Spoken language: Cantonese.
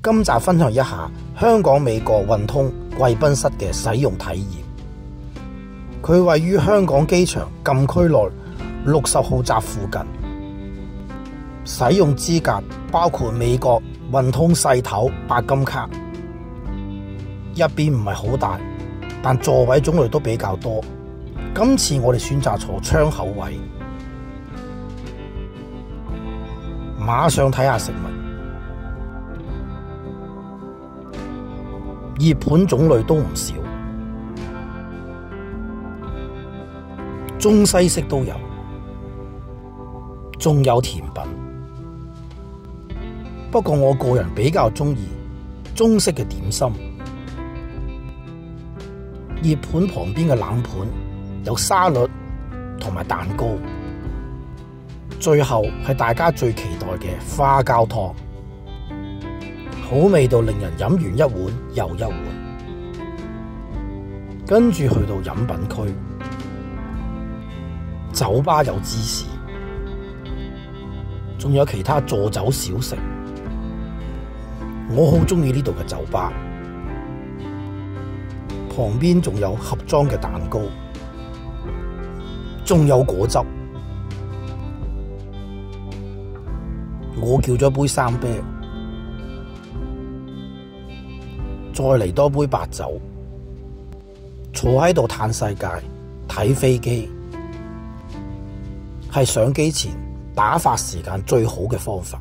今集分享一下香港美國運通貴賓室嘅使用體驗。佢位於香港機場禁區內60號閘附近，使用資格包括美國運通細頭白金卡。入邊唔係好大，但座位種類都比較多。今次我哋選擇坐窗口位。馬上睇下食物，熱盤種類都唔少，中西式都有，仲有甜品。不過我個人比較鍾意中式嘅點心。熱盤旁邊嘅冷盤有沙律同埋蛋糕。最後係大家最期待嘅花膠湯，好味道令人飲完一碗又一碗。跟住去到飲品區，酒吧有芝士，仲有其他助酒小食。我好鍾意呢度嘅酒吧，旁邊仲有盒裝嘅蛋糕，仲有果汁。我叫咗杯生啤，再嚟多杯白酒，坐喺度嘆世界，睇飛機，係上機前打發時間最好嘅方法。